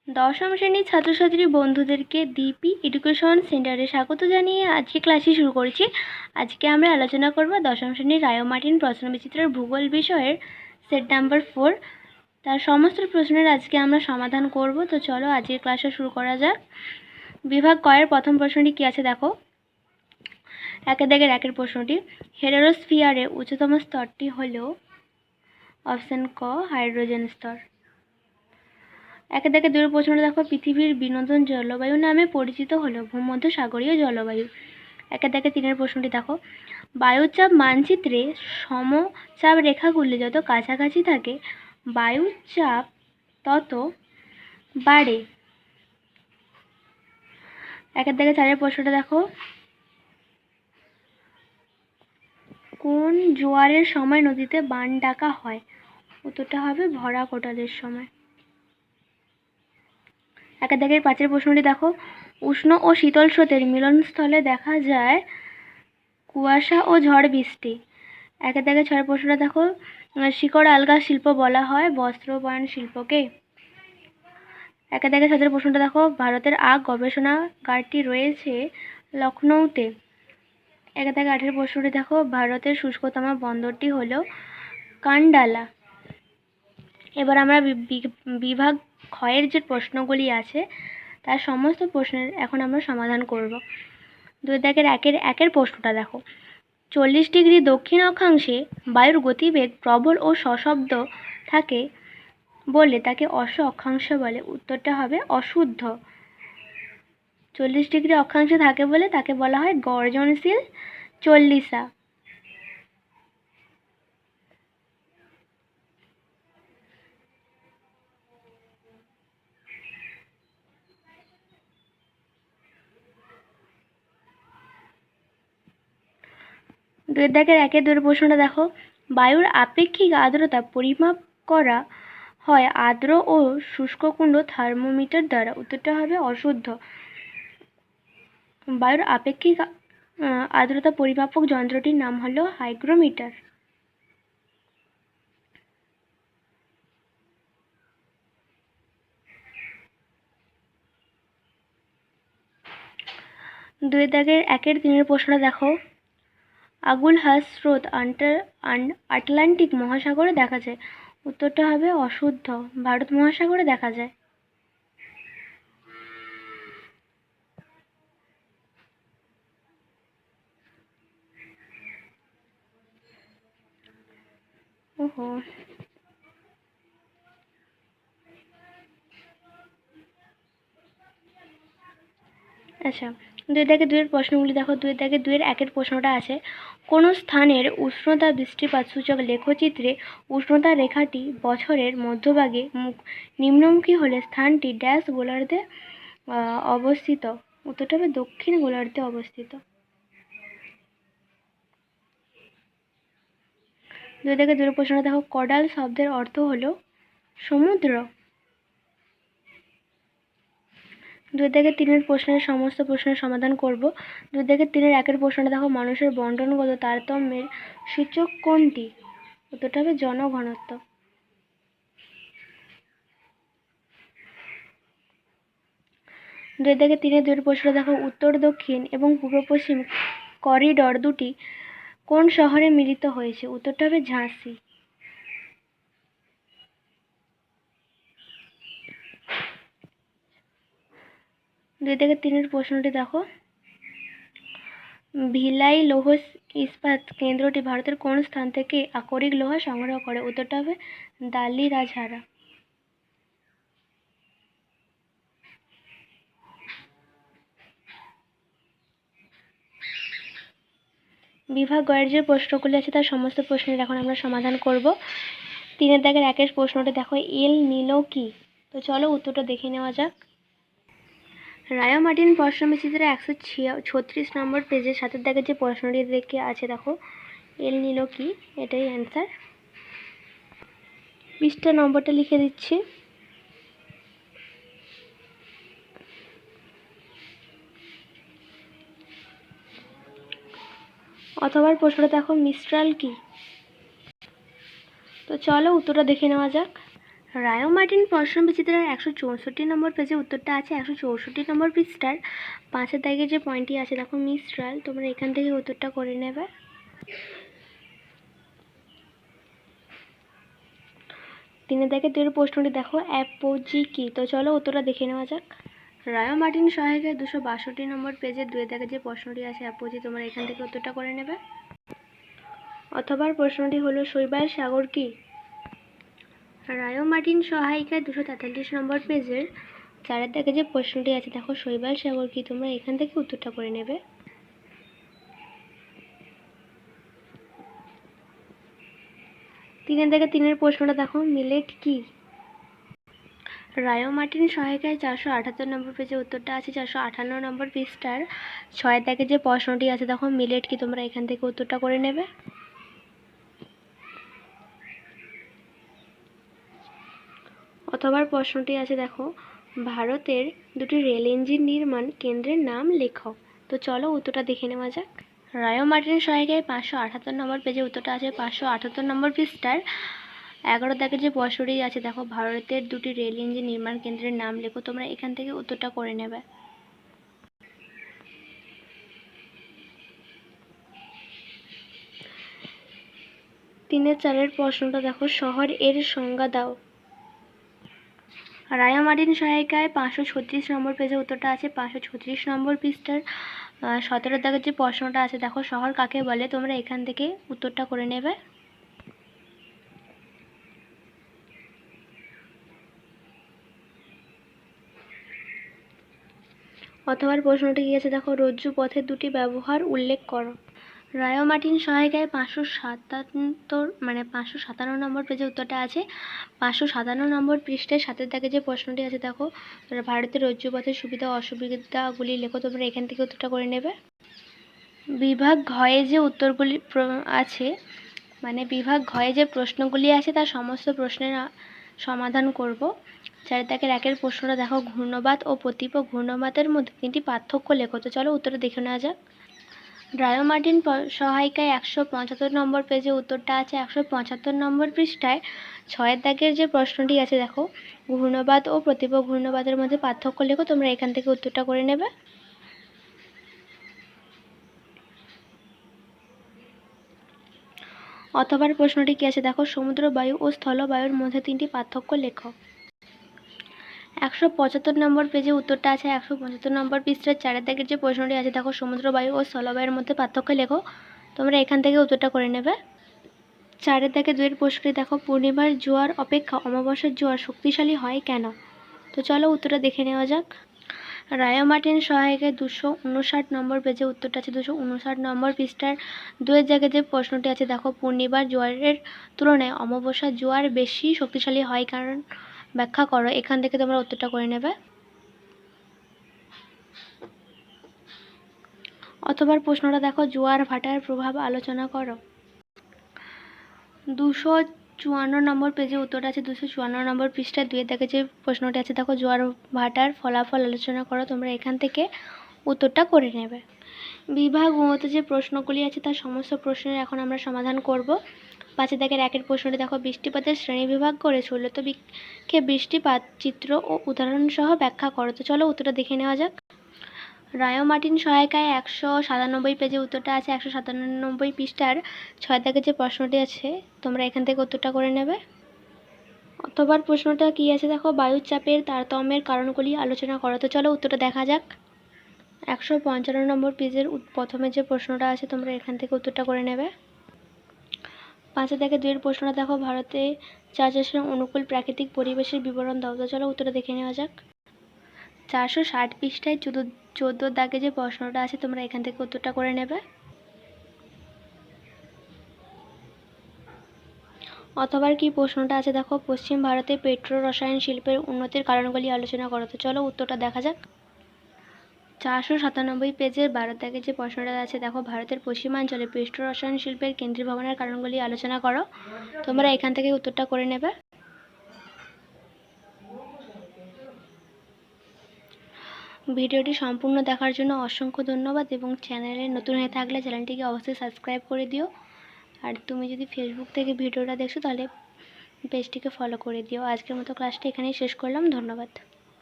দশম শ্রেণীর ছাত্রছাত্রী বন্ধুদেরকে ডিপি এডুকেশন সেন্টারে স্বাগত জানিয়ে আজকে ক্লাসটি শুরু করেছি। আজকে আমরা আলোচনা করব দশম শ্রেণীর রায় ও মার্টিন প্রশ্নবিচিত্রার ভূগোল বিষয়ের সেট নাম্বার 4। তার সমস্ত প্রশ্নের আজকে আমরা সমাধান করব। তো চলো আজকের ক্লাসটা শুরু করা যাক। বিভাগ কয়ের প্রথম প্রশ্নটি কী আছে দেখো। একের প্রশ্নটি, হেটেরোস্ফিয়ারের উচ্চতম স্তরটি হলো অপশন ক হাইড্রোজেন স্তর। দুই প্রশ্নটা দেখো, পৃথিবীর বিনোদন জলবায়ু নামে পরিচিত হলো ভূমধ্যসাগরীয় জলবায়ু। তিনের প্রশ্নটি দেখো, বায়ুচাপ মানচিত্রে সমচাপ রেখাগুলি যত কাছাকাছি থাকে বায়ুচাপ তত বাড়ে। চারের প্রশ্নটা দেখো, কোন জোয়ারের সময় নদীতে বান ডাকা হয়? উত্তরটা হবে ভরা কোটালের সময়। পাঁচের প্রশ্নটি দেখো, উষ্ণ ও শীতল স্রোতের মিলনস্থলে দেখা যায় কুয়াশা ও ঝড় বৃষ্টি। ছয়ের প্রশ্নটা দেখো, শিকড় আলগা শিল্প বলা হয় বস্ত্র বয়ন শিল্পকে। সাতের প্রশ্নটা দেখো, ভারতের আখ গবেষণাগারটি রয়েছে লখনৌতে। আঠের প্রশ্নটি দেখো, ভারতের শুষ্কতম বন্দরটি হলো কান্ডালা। এবার আমরা বিভাগ ক্ষয়ের যে প্রশ্নগুলি আছে তার সমস্ত প্রশ্নের এখন আমরা সমাধান করব। একের প্রশ্নটা দেখো, 40 ডিগ্রি দক্ষিণ অক্ষাংশে বায়ুর গতিবেগ প্রবল ও সশব্দ থাকে বলে তাকে অশ্ব অক্ষাংশ বলে। উত্তরটা হবে অশুদ্ধ। 40 ডিগ্রি অক্ষাংশে থাকে বলে তাকে বলা হয় গর্জনশীল চল্লিশা। দুই প্রশ্নটা দেখো, বায়ুর আপেক্ষিক আর্দ্রতা পরিমাপ করা হয় আর্দ্র ও শুষ্ককুণ্ড থার্মোমিটার দ্বারা। উত্তরটা হবে অশুদ্ধ। বায়ুর আপেক্ষিক আর্দ্রতা পরিমাপক যন্ত্রটির নাম হলো হাইগ্রোমিটার। তিনের প্রশ্নটা দেখো, আগুলহাস স্রোত আটলান্টিক মহাসাগরে দেখা যায়। উত্তরটা হবে অশুদ্ধ, ভারত মহাসাগরে দেখা যায়। ওহো, আচ্ছা, দুইয়ের প্রশ্নগুলি দেখো। একের প্রশ্নটা আছে, কোন স্থানের উষ্ণতা বৃষ্টিপাত সূচক লেখচিত্রে উষ্ণতা রেখাটি বছরের মধ্যভাগে নিম্নমুখী হলে স্থানটি ড্যাশ গোলার্ধে অবস্থিত। উত্তরটা হবে দক্ষিণ গোলার্ধে অবস্থিত। দুই প্রশ্নটা দেখো, কডাল শব্দের অর্থ হলো সমুদ্র। তিনের প্রশ্নের সমস্ত প্রশ্নের সমাধান করব। একের প্রশ্নটা দেখো, মানুষের বন্টনগত তারতম্যের সূচক কোনটি? উত্তরটা হবে জনঘনত্ব। দুই প্রশ্নটা দেখো, উত্তর দক্ষিণ এবং পূর্ব পশ্চিম করিডর দুটি কোন শহরে মিলিত হয়েছে? উত্তরটা হবে ঝাঁসি। তিনের প্রশ্নটি দেখো, ভিলাই লৌহ ইস্পাত কেন্দ্রটি ভারতের কোন স্থান থেকে আকরিক লোহা সংগ্রহ করে? উত্তরটা হবে দালি রাজহারা। বিভাগ গয়ের যে প্রশ্নগুলি আছে তার সমস্ত প্রশ্নের এখন আমরা সমাধান করব। একের প্রশ্নটা দেখো, এল নিলো কি? তো চলো উত্তরটা দেখে নেওয়া যাক। রায় ও মার্টিন প্রশ্নবিচিত্রা 136 নম্বর পেজের 7 যে প্রশ্নটি দেখে আছে দেখো, এল নিলো কি? এটাই অ্যান্সার। পৃষ্ঠা নম্বরটা লিখে দিচ্ছি। অথবা প্রশ্নটা দেখো, মিস্ট্রাল কি? তো চলো উত্তরটা দেখে নেওয়া যাক। রায় ও মার্টিন প্রশ্নবিচিত্রার 164 নম্বর পেজে উত্তরটা আছে 164 নম্বর পৃষ্ঠার 5-এর দাগে যে পয়েন্টটি আছে দেখো মিস্ট্রাল, তোমরা এখান থেকে উত্তরটা করে নেবে। 3-এর দাগে 2 প্রশ্নটি দেখো অ্যাপোজি কি, তো চলো উত্তরটা দেখে নেওয়া যাক। রায় ও মার্টিন সহায়িকায় 262 নম্বর পেজে 2-এর দাগে যে প্রশ্নটি আছে অ্যাপোজি, তোমরা এখান থেকে উত্তরটা করে নেবে। অথবা প্রশ্নটি হলো শৈবাল সাগর কি। রায় ও মার্টিন সহায়িকায় 243 নম্বর পেজের 4-এর দাগে যে প্রশ্নটি আছে দেখো শৈবাল সাগর কি, তোমরা এখান থেকে উত্তরটা করে নেবে। 3-এর দাগে 3-এর প্রশ্নটা দেখো মিলেট কি। রায় ও মার্টিন সহায়িকায় 478 নম্বর পেজে উত্তরটা আছে 458 নম্বর পৃষ্ঠার 6-এর দাগে যে প্রশ্নটি আছে দেখো মিলেট কি, তোমরা এখান থেকে উত্তরটা করে নেবে। অথবা প্রশ্নটি আছে দেখো ভারতের দুটি রেল ইঞ্জিন নির্মাণ কেন্দ্রের নাম লেখো, তো চলো উত্তরটা দেখে নেওয়া যাক। রায় ও মার্টিন সহায়িকায় 578 নম্বর পেজে উত্তরটা আছে 578 নম্বর পৃষ্ঠার 11 দাগের যে প্রশ্নটি আছে দেখো ভারতের দুটি রেল ইঞ্জিন নির্মাণ কেন্দ্রের নাম লেখো, তোমরা এখান থেকে উত্তরটা করে নেবে। 3-এর 4-এর প্রশ্নটা দেখো শহর এর সংজ্ঞা দাও। রায় ও মার্টিন সহায়িকায় 536 নম্বর পেজে উত্তরটা আছে 536 নম্বর পৃষ্ঠার 17 দাগের যে প্রশ্নটা আছে দেখো শহর কাকে বলে, তোমরা এখান থেকে উত্তরটা করে নেবে। অথবা প্রশ্নটি কি আছে দেখো রজ্জু পথের দুটি ব্যবহার উল্লেখ করো। রায় ও মার্টিন সহায়িকায় 557 নম্বর পেজে উত্তরটা আছে 557 নম্বর পৃষ্ঠায় 7-এর দাগে যে প্রশ্নটি আছে দেখো ভারতের রজ্জু পথের সুবিধা ও অসুবিধাগুলি লেখো, তোমরা এখান থেকে উত্তরটা করে নেবে। বিভাগ ঘয়ে যে উত্তরগুলি আছে বিভাগ ঘয়ে যে প্রশ্নগুলি আছে তার সমস্ত প্রশ্নের সমাধান করব। 4-এর দাগের 1-এর প্রশ্নটা দেখো ঘূর্ণবাত ও প্রতীপ ঘূর্ণবাতের মধ্যে 3টি পার্থক্য লেখো, তো চলো উত্তরটা দেখে নেওয়া যাক। রায় ও মার্টিন সহায়িকায় 175 নম্বর পেজে উত্তরটা আছে 175 নম্বর পৃষ্ঠায় 6-এর দাগের যে প্রশ্নটি আছে দেখো ঘূর্ণবাত ও প্রতীপ ঘূর্ণবাতের মধ্যে পার্থক্য লেখো, তোমরা এখান থেকে উত্তরটা করে নেবে। অথবা প্রশ্নটি কি আছে দেখো সমুদ্র বায়ু ও স্থলবায়ুর মধ্যে 3টি পার্থক্য লেখো। 175 নম্বর পেজে উত্তরটা আছে 175 নম্বর পৃষ্ঠার 4-এর দাগের যে প্রশ্নটি আছে দেখো সমুদ্র বায়ু ও স্থলবায়ুর মধ্যে পার্থক্য লেখো, তোমরা এখান থেকে উত্তরটা করে নেবে। 4-এর দাগে 2-এর প্রশ্নটি দেখো পূর্ণিমার জোয়ার অপেক্ষা অমাবস্যার জোয়ার শক্তিশালী হয় কেন, তো চলো উত্তরটা দেখে নেওয়া যাক। রায় ও মার্টিন সহায়িকায় 259 নম্বর পেজে উত্তরটা আছে 259 নম্বর পৃষ্ঠার 2-এর জায়গায় যে প্রশ্নটি আছে দেখো পূর্ণিমার জোয়ারের তুলনায় অমাবস্যার জোয়ার বেশি শক্তিশালী হয় কারণ ব্যাখ্যা করো, এখান থেকে তোমরা উত্তরটা করে নেবে। অথবা প্রশ্নটা দেখো জোয়ার ভাটার প্রভাব আলোচনা করো। 254 নম্বর পেজে উত্তরটা আছে 254 নম্বর পৃষ্ঠায় 2-এর দাগে যে প্রশ্নটি আছে দেখো জোয়ার ভাটার ফলাফল আলোচনা করো, তোমরা এখান থেকে উত্তরটা করে নেবে। বিভাগ মতো যে প্রশ্নগুলি আছে তার সমস্ত প্রশ্নের এখন আমরা সমাধান করব। 5-এর দাগের 1-এর প্রশ্নটি দেখো বৃষ্টিপাতের শ্রেণী বিভাগ করে ষোলতবিকে বৃষ্টিপাত চিত্র ও উদাহরণ সহ ব্যাখ্যা করো, তো চলো উত্তরটা দেখে নেওয়া যাক। রায় ও মার্টিন সহায়িকায় 197 পেজে উত্তরটা আছে 197 পৃষ্ঠার 6-এর দাগের যে প্রশ্নটি আছে তোমরা এখান থেকে উত্তরটা করে নেবে। অথবা প্রশ্নটা কি আছে দেখো বায়ুর চাপের তারতম্যের কারণগুলি আলোচনা করো, তো চলো উত্তরটা দেখা যাক। 155 নম্বর পেজের প্রথমে যে প্রশ্নটা আছে তোমরা এখান থেকে উত্তরটা করে নেবে। 5-এর দাগে 2-এর প্রশ্নটা দেখো ভারতে চা চাষের অনুকূল প্রাকৃতিক পরিবেশের বিবরণ দাও, তো চলো উত্তরটা দেখে নেওয়া যাক। 460 পৃষ্ঠায় 14 দাগে যে প্রশ্নটা আছে তোমরা এখান থেকে উত্তরটা করে নেবে। অথবা কি প্রশ্নটা আছে দেখো পশ্চিম ভারতে পেট্রো রসায়ন শিল্পের উন্নতির কারণগুলি আলোচনা করো, তো চলো উত্তরটা দেখা যাক। 497 পেজের 12 দাগে যে প্রশ্নটা আছে দেখো ভারতের পশ্চিমাঞ্চলে পেট্রো রসায়ন শিল্পের কেন্দ্রীভবনের কারণগুলি আলোচনা করো, তোমরা এখান থেকে উত্তরটা করে নেবে। ভিডিওটি সম্পূর্ণ দেখার জন্য অসংখ্য ধন্যবাদ এবং চ্যানেলে নতুন হয়ে থাকলে চ্যানেলটিকে অবশ্যই সাবস্ক্রাইব করে দিও। আর তুমি যদি ফেসবুক থেকে ভিডিওটা দেখছো তাহলে পেজটিকে ফলো করে দিও। আজকের মতো ক্লাসটা এখানেই শেষ করলাম। ধন্যবাদ।